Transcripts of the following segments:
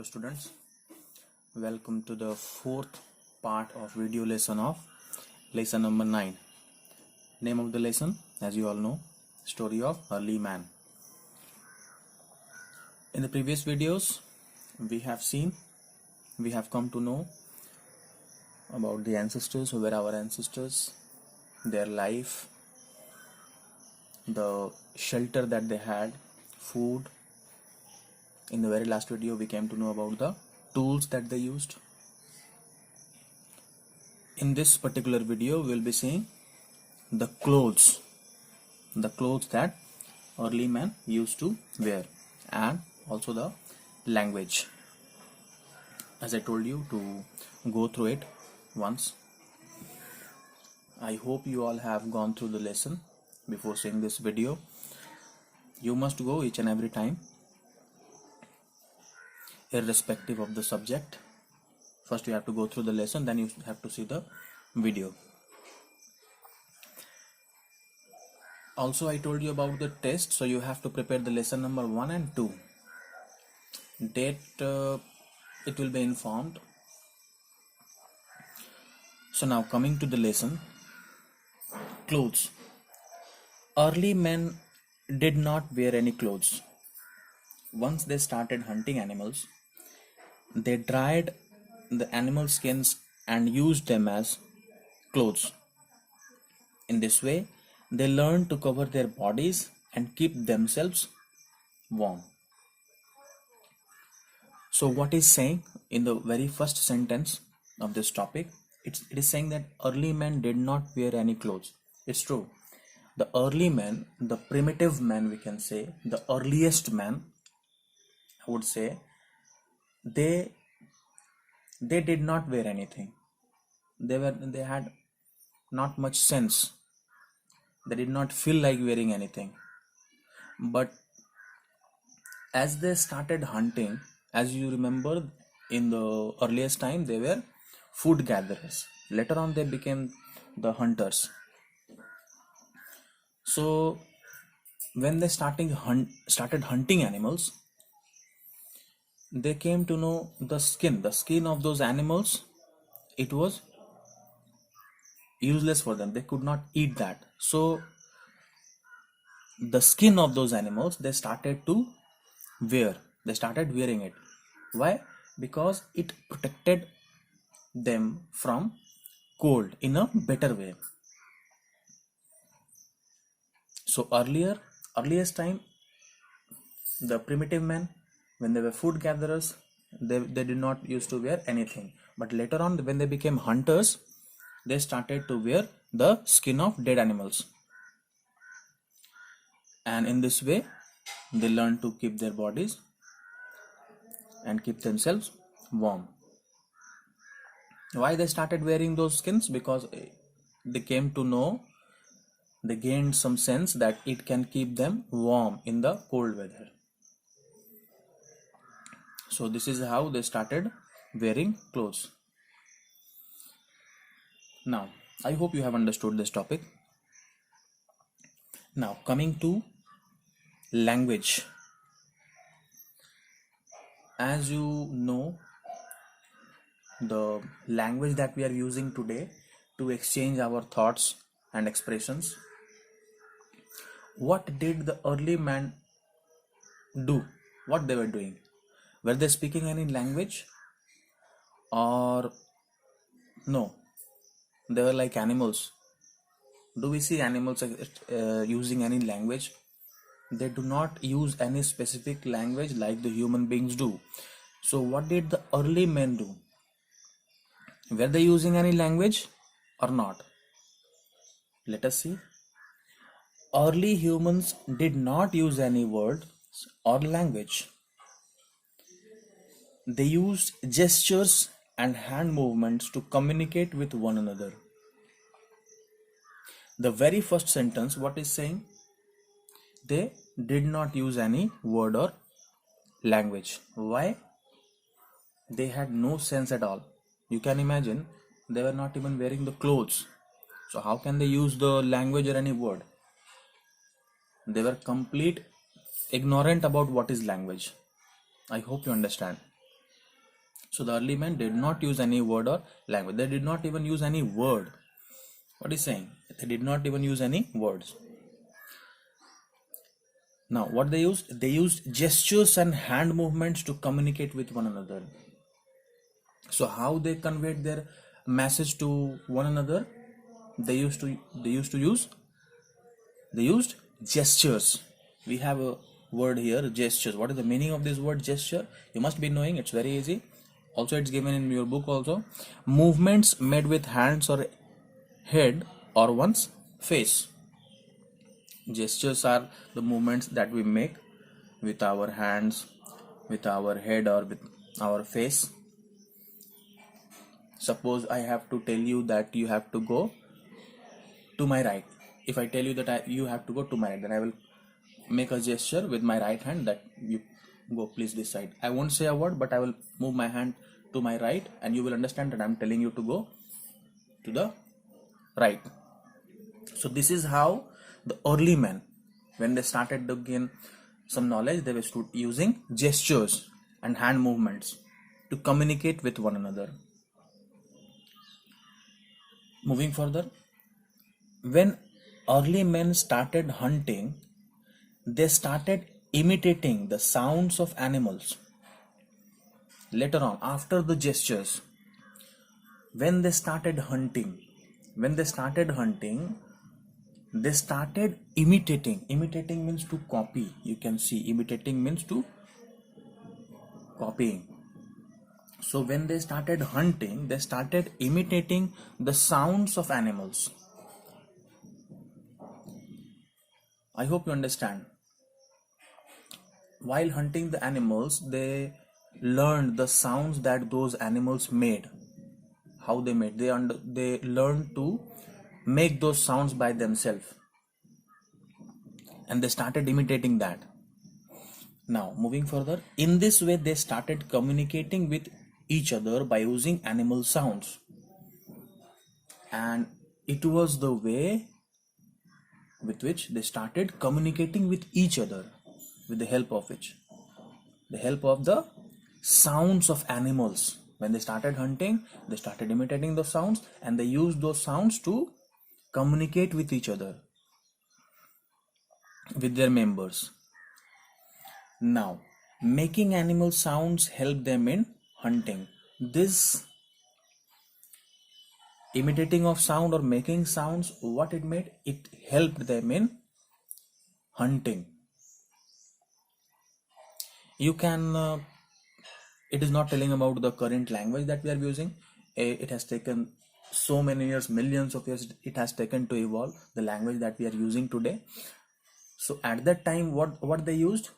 Hello students, welcome to the fourth part of video lesson of lesson number 9. Name of the lesson, as you all know, story of early man. In the previous videos we have come to know about the ancestors, who were our ancestors, their life, the shelter that they had, food. In the very last video we came to know about the tools that they used. In this particular video we'll be seeing the clothes that early man used to wear, and also the language. As I told you to go through it once. I hope you all have gone through the lesson before seeing this video. You must go each and every time, irrespective of the subject. First you have to go through the lesson, then you have to see the video. Also, I told you about the test, so you have to prepare the lesson number 1 and 2. Date it will be informed. So now coming to the lesson, clothes. Early men did not wear any clothes. Once they started hunting animals, they dried the animal skins and used them as clothes. In this way, they learned to cover their bodies and keep themselves warm. So what is saying in the very first sentence of this topic, it is saying that early men did not wear any clothes. It's true. The early men, the primitive man, we can say, the earliest man, I would say, they did not wear anything. They had not much sense. They did not feel like wearing anything. But as they started hunting, as you remember, in the earliest time they were food gatherers. Later on they became the hunters. So when they started hunting animals, they came to know the skin of those animals. It was useless for them. They could not eat that. So the skin of those animals they started to wear. They started wearing it. Why? Because it protected them from cold in a better way. So earliest time, the primitive men, when they were food gatherers, they did not used to wear anything. But later on, when they became hunters, they started to wear the skin of dead animals. And in this way, they learned to keep their bodies and keep themselves warm. Why they started wearing those skins? Because they came to know, they gained some sense that it can keep them warm in the cold weather. So this is how they started wearing clothes. Now, I hope you have understood this topic. Now, coming to language. As you know, the language that we are using today to exchange our thoughts and expressions. What did the early man do? What they were doing? Were they speaking any language? Or no? They were like animals. Do we see animals using any language? They do not use any specific language like the human beings do. So what did the early men do? Were they using any language or not? Let us see. Early humans did not use any words or language. They used gestures and hand movements to communicate with one another. The very first sentence, what is saying? They did not use any word or language. Why? They had no sense at all. You can imagine, they were not even wearing the clothes. So how can they use the language or any word? They were complete ignorant about what is language. I hope you understand. So the early men did not use any word or language. They did not even use any word. What is saying? They did not even use any words. Now, what they used? They used gestures and hand movements to communicate with one another. So how they conveyed their message to one another? They used gestures. We have a word here, gestures. What is the meaning of this word gesture? You must be knowing. It's very easy. Also, it's given in your book also. Movements made with hands or head or one's face. Gestures are the movements that we make with our hands, with our head, or with our face. Suppose I have to tell you that you have to go to my right. If I tell you that you have to go to my right, then I will make a gesture with my right hand that you go please this side. I won't say a word, but I will move my hand to my right, and you will understand that I'm telling you to go to the right. So this is how the early men, when they started to gain some knowledge, they were using gestures and hand movements to communicate with one another. Moving further, when early men started hunting, they started imitating the sounds of animals. Later on, after the gestures, when they started hunting, they started imitating. Imitating means to copy. You can see imitating means to copying. So when they started hunting, they started imitating the sounds of animals. I hope you understand. While hunting the animals, they learned the sounds that those animals made. How they made. They learned to make those sounds by themselves. And they started imitating that. Now, moving further, in this way, they started communicating with each other by using animal sounds. And it was the way with which they started communicating with each other, with the help of which? The help of the sounds of animals. When they started hunting, they started imitating those sounds, and they used those sounds to communicate with each other, with their members. Now, making animal sounds helped them in hunting. This imitating of sound or making sounds, what it made? It helped them in hunting. You can, it is not telling about the current language that we are using. It has taken so many years, millions of years, it has taken to evolve the language that we are using today. So at that time, what they used?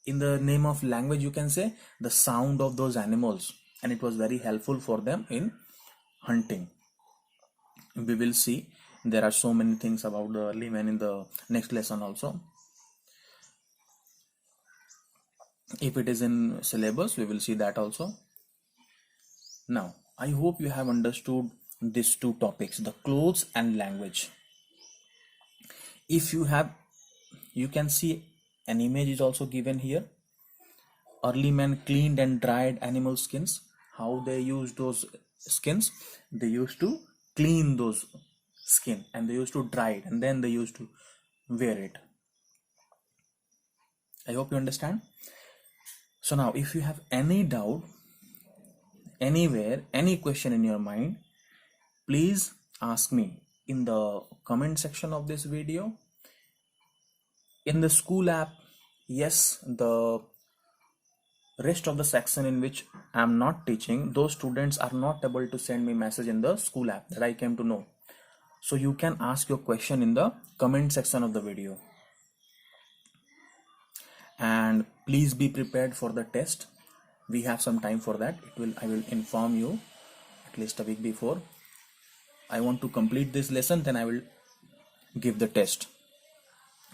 In the name of language, you can say the sound of those animals, and it was very helpful for them in hunting. We will see there are so many things about the early men in the next lesson also. If it is in syllabus, we will see that also. Now, I hope you have understood these two topics, the clothes and language. If you have, you can see an image is also given here. Early men cleaned and dried animal skins. How they used those skins? They used to clean those skin, and they used to dry it, and then they used to wear it. I hope you understand. So now, if you have any doubt anywhere, any question in your mind, please ask me in the comment section of this video. In the school app, yes, the rest of the section in which I am not teaching, those students are not able to send me message in the school app, that I came to know. So you can ask your question in the comment section of the video. And please be prepared for the test. We have some time for that. I will inform you at least a week before. I want to complete this lesson, then I will give the test.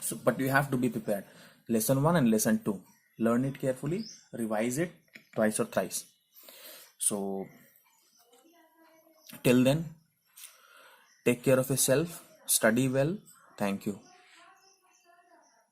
So, but you have to be prepared. Lesson 1 and lesson 2. Learn it carefully, revise it twice or thrice. So till then, take care of yourself, study well. Thank you.